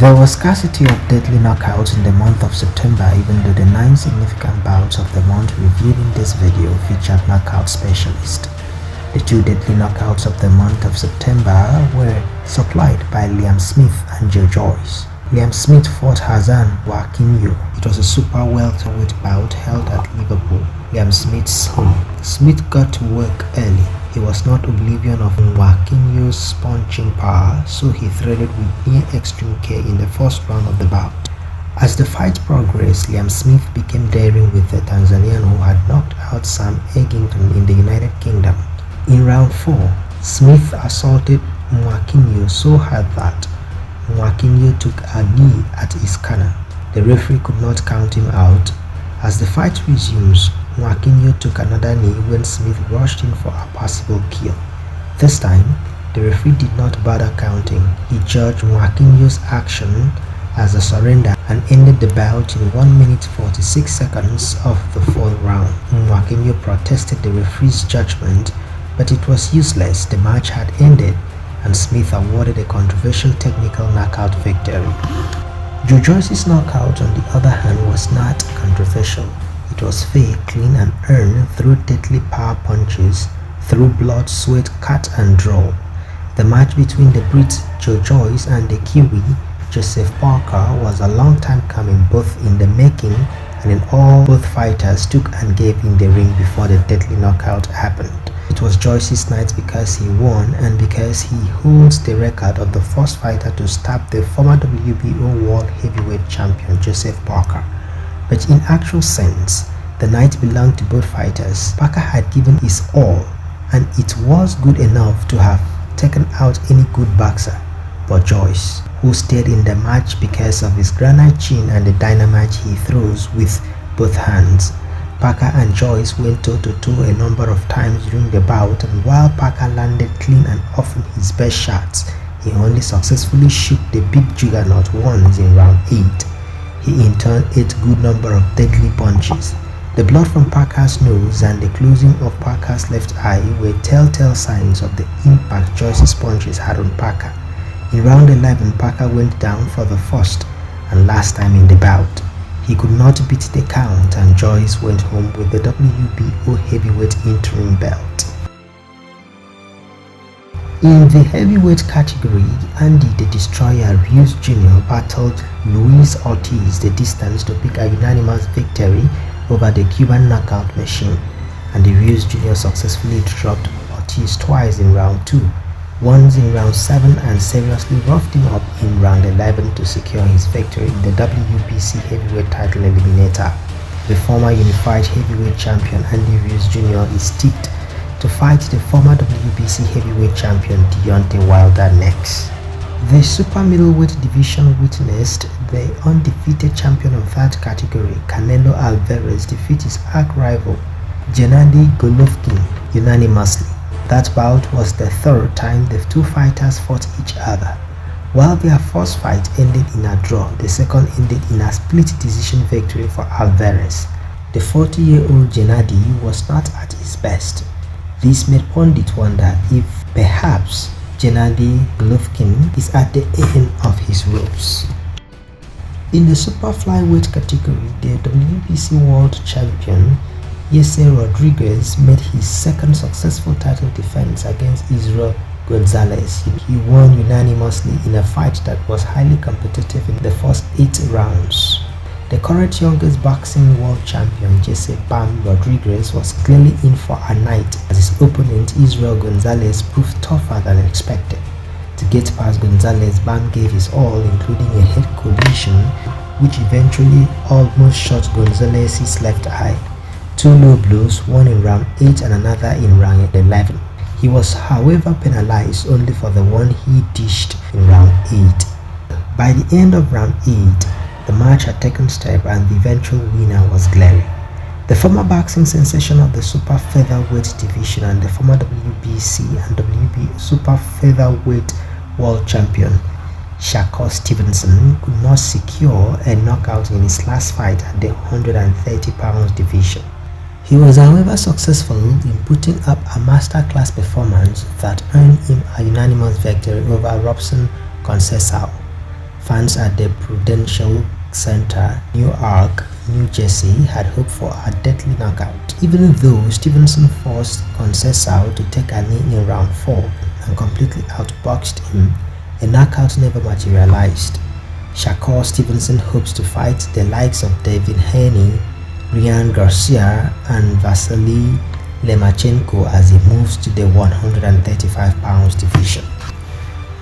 There was scarcity of deadly knockouts in the month of September, even though the 9 significant bouts of the month reviewed in this video featured knockout specialists. The 2 deadly knockouts of the month of September were supplied by Liam Smith and Joyce. Liam Smith fought Hassan Mwakinyo. It was a super welterweight bout held at Liverpool, Liam Smith's home. Smith got to work early. He was not oblivious of Mwakinyo's punching power, so he threaded with near extreme care in the first round of the bout. As the fight progressed, Liam Smith became daring with the Tanzanian who had knocked out Sam Eggington in the United Kingdom. In round 4, Smith assaulted Mwakinyo so hard that Mwakinyo took a knee at his corner. The referee could not count him out. As the fight resumes, Mwakinyo took another knee when Smith rushed in for a possible kill. This time, the referee did not bother counting. He judged Mwakinyo's action as a surrender and ended the bout in 1 minute 46 seconds of the 4th round. Mwakinyo protested the referee's judgment, but it was useless. The match had ended, and Smith awarded a controversial technical knockout victory. Joyce's knockout, on the other hand, was not controversial. It was fair, clean, and earned through deadly power punches, through blood, sweat, cut, and draw. The match between the Brit Joyce and the Kiwi Joseph Parker was a long time coming, both in the making and in all both fighters took and gave in the ring before the deadly knockout happened. It was Joyce's night because he won and because he holds the record of the first fighter to stab the former WBO World Heavyweight Champion Joseph Parker. But in actual sense, the night belonged to both fighters. Parker had given his all, and it was good enough to have taken out any good boxer. But Joyce, who stayed in the match because of his granite chin and the dynamite he throws with both hands. Parker and Joyce went toe-to-toe a number of times during the bout, and while Parker landed clean and often his best shots, he only successfully shook the big juggernaut once in round 8. He in turn ate a good number of deadly punches. The blood from Parker's nose and the closing of Parker's left eye were telltale signs of the impact Joyce's punches had on Parker. In round 11, Parker went down for the first and last time in the bout. He could not beat the count, and Joyce went home with the WBO heavyweight interim belt. In the heavyweight category, Andy the Destroyer Ruiz Jr. battled Luiz Ortiz the distance to pick a unanimous victory over the Cuban knockout machine, and the Ruiz Jr. successfully dropped Ortiz twice in round 2, once in round 7, and seriously roughed him up in round 11 to secure his victory in the WBC heavyweight title eliminator. The former unified heavyweight champion Andy Ruiz Jr. is tipped to fight the former WBC heavyweight champion Deontay Wilder next. The super middleweight division witnessed the undefeated champion of that category, Canelo Alverez, defeat his arch-rival Gennady Golovkin unanimously. That bout was the 3rd time the 2 fighters fought each other. While their first fight ended in a draw, the second ended in a split decision victory for Alverez. The 40-year-old Gennady was not at his best. This made pundits wonder if perhaps Gennady Golovkin is at the end of his ropes. In the super flyweight category, the WBC world champion Israel Rodriguez made his second successful title defense against Israel Gonzalez. He won unanimously in a fight that was highly competitive in the first 8 rounds. The current youngest boxing world champion Jesse "Bam" Rodriguez was clearly in for a night, as his opponent Israel Gonzalez proved tougher than expected. To get past Gonzalez, Bam gave his all, including a head collision which eventually almost shot Gonzalez's left eye. 2 low blows, one in round 8 and another in round 11. He was however penalized only for the one he dished in round 8. By the end of round 8, the match had taken step and the eventual winner was glaring. The former boxing sensation of the super featherweight division and the former WBC and WBO super featherweight world champion Shakur Stevenson could not secure a knockout in his last fight at the 130 pounds division. He was however successful in putting up a masterclass performance that earned him a unanimous victory over Robson Conceicao. Fans at the Prudential Center, Newark, New Jersey had hoped for a deadly knockout, even though Stevenson forced Conceicao to take a knee in round 4 and completely outboxed him. A knockout never materialized. Shakur Stevenson hopes to fight the likes of Devin Haney, Ryan Garcia and Vasiliy Lomachenko as he moves to the 135 pounds division.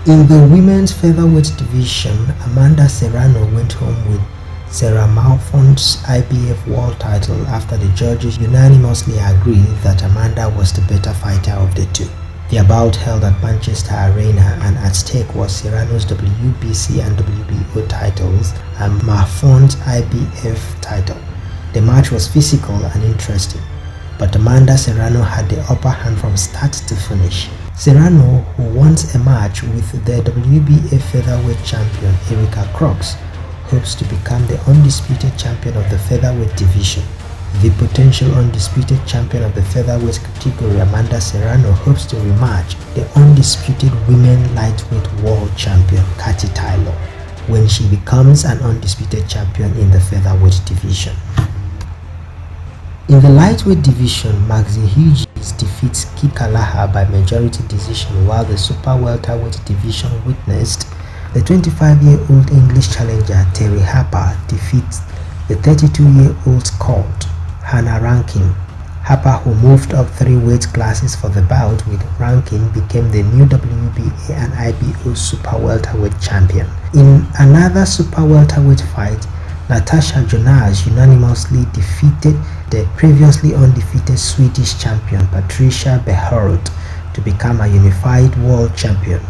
In the women's featherweight division, Amanda Serrano went home with Mahfound's IBF world title after the judges unanimously agreed that Amanda was the better fighter of the two. The bout held at Manchester Arena, and at stake was Serrano's WBC and WBO titles and Mahfound's IBF title. The match was physical and interesting, but Amanda Serrano had the upper hand from start to finish. Serrano, who wants a match with the WBA featherweight champion Erica Crooks, hopes to become the undisputed champion of the featherweight division. The potential undisputed champion of the featherweight category, Amanda Serrano, hopes to rematch the undisputed women lightweight world champion Katie Taylor when she becomes an undisputed champion in the featherweight division. In the lightweight division, Maxi Hughes defeats Kid Galaha by majority decision, while the super welterweight division witnessed the 25-year-old English challenger Terri Harper defeats the 32-year-old Scot Hannah Rankin. Harper, who moved up 3 weight classes for the bout with Rankin, became the new WBA and IBO super welterweight champion. In another super welterweight fight, Natasha Jonas unanimously defeated the previously undefeated Swedish champion Patricia Berghult to become a unified world champion.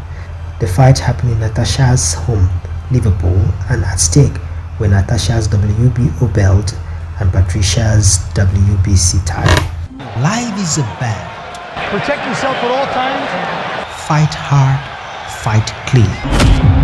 The fight happened in Natasha's home, Liverpool, and at stake were Natasha's WBO belt and Patricia's WBC title. Life is a battle. Protect yourself at all times. Fight hard, fight clean.